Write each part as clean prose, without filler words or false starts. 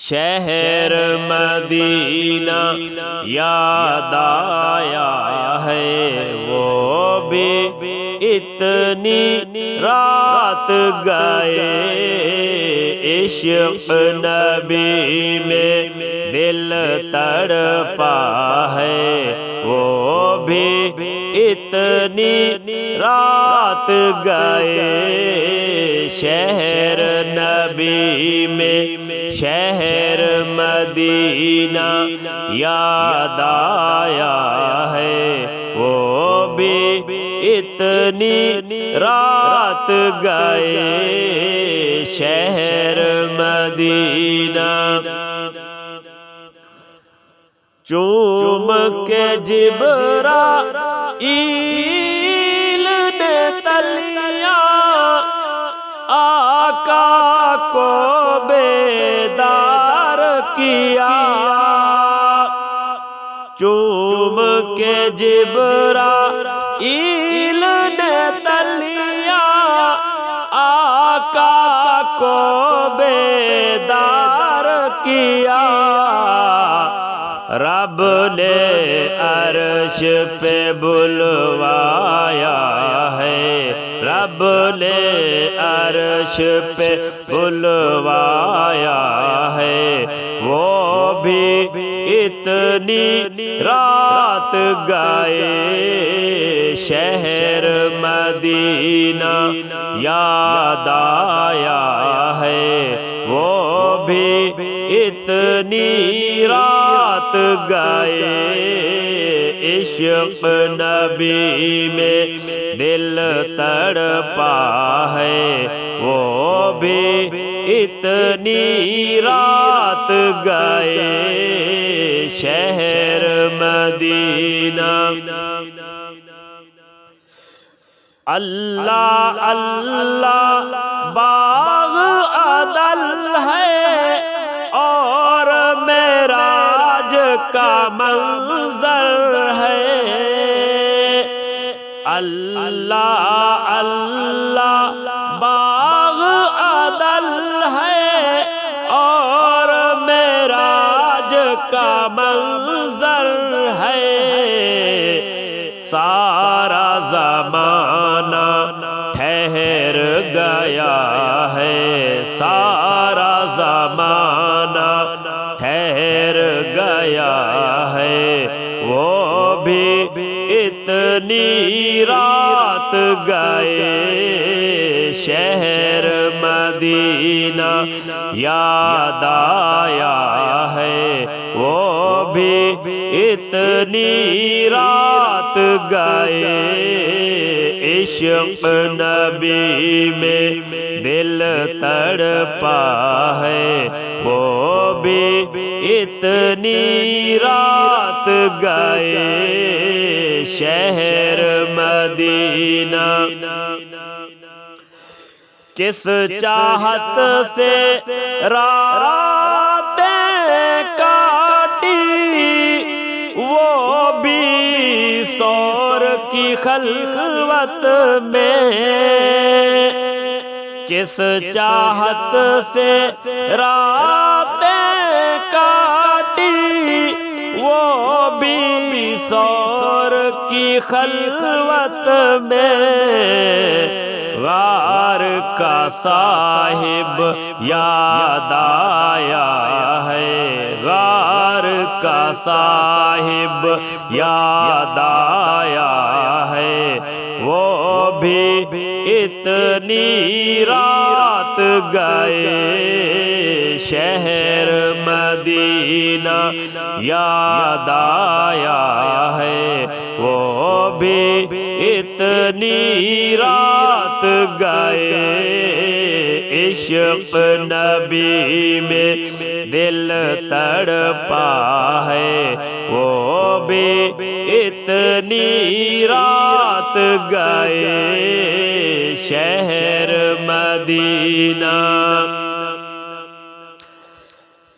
شہر مدینہ یاد آیا ہے، وہ بھی اتنی رات گئے، عشق نبی میں دل تڑپا ہے، وہ بھی اتنی رات گئے، شہر نبی میں شہر مدینہ یاد آیا ہے، وہ بھی اتنی رات گئے، شہر مدینہ چوم کے جبرائیل نے تلیاں آقا کو بیدار کیا، چوم کے جبرائیل نے تلیاں آقا کو بیدار کیا، رب نے عرش پہ بلوایا ہے، رب نے عرش پہ بلوایا ہے، وہ بھی اتنی رات گئے، شہر مدینہ یاد آیا ہے، وہ بھی اتنی رات گئے، عشق نبی میں دل تڑپا ہے، وہ بھی اتنی رات گئے، شہر مدینہ اللہ اللہ باغ عدل ہے اور معراج کا منظر ہے، اللہ اللہ باغ عدل ہے اور معراج کا منظر ہے، سارا زمانہ ٹھہر گیا ہے، سارا زمانہ ٹھہر گیا ہے، وہ بھی اتنی رات گئے، شہر مدینہ یاد آیا ہے، وہ بھی اتنی رات گئے، عشق نبی میں دل تڑپا ہے، وہ بھی اتنی رات گئے، شہر مدینہ کس چاہت سے راتیں کاٹی، وہ بھی سور کی خلوت میں، کس چاہت سے راتیں کاٹی، وہ بھی سور کی خلوت میں، غار کا صاحب یاد آیا ہے، غار کا صاحب یاد آیا ہے، وہ بھی اتنی رات گئے، شہر مدینہ یاد آیا ہے، وہ بھی اتنی رات گئے، عشق نبی میں دل تڑپا ہے، وہ بھی اتنی رات گئے، شہر مدینہ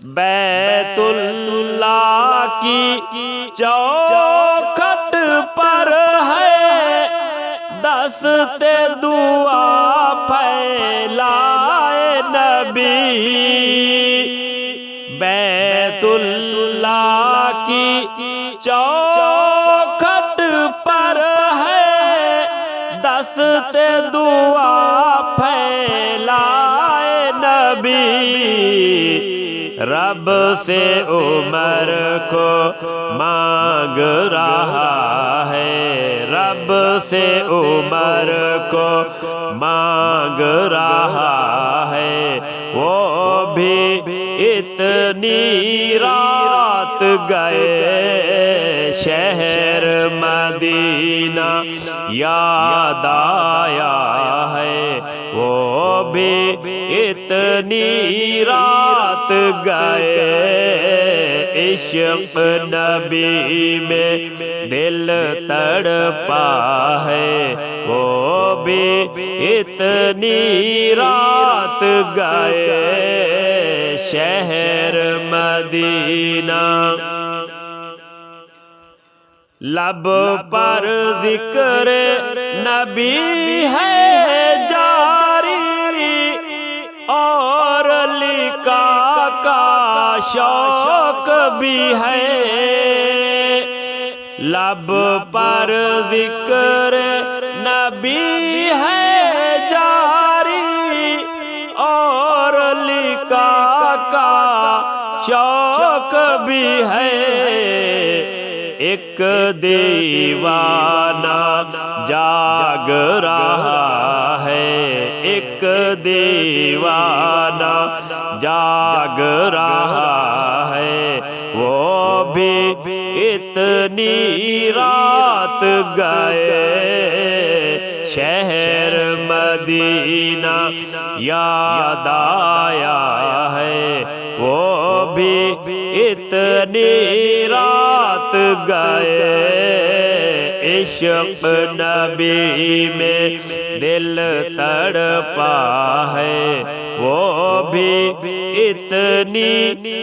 بیت اللہ کی چوکھٹ پر ہے دست دعا پھیلائے نبی، بیت اللہ کی چوکھٹ پر ہے دست دعا پھیلائے نبی، رب سے عمر کو مانگ رہا ہے، رب سے عمر کو مانگ رہا ہے، وہ بھی اتنی رات گئے شہر مدینہ یاد آیا ہے، وہ بھی اتنی رات گئے عشق نبی میں دل تڑپا ہے، وہ بھی اتنی رات گئے شہر مدینہ۔ لب پر ذکر نبی ہے جاری اور لقاء کا شوق بھی ہے، لب پر ذکر نبی ہے جاری اور لقاء کا شوق بھی ہے، ایک دیوانہ جاگ رہا ہے، ایک دیوانہ جاگ رہا ہے، وہ بھی اتنی رات گئے شہر مدینہ یاد آیا ہے، وہ بھی اتنی رات گئے عشق نبی میں دل تڑپا ہے، وہ بھی اتنی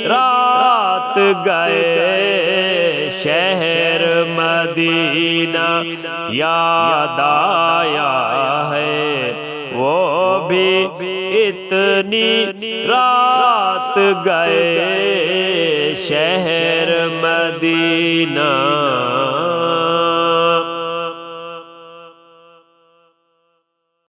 رات گئے شہر مدینہ یاد آیا ہے، وہ بھی اتنی رات گئے شہر مدینہ۔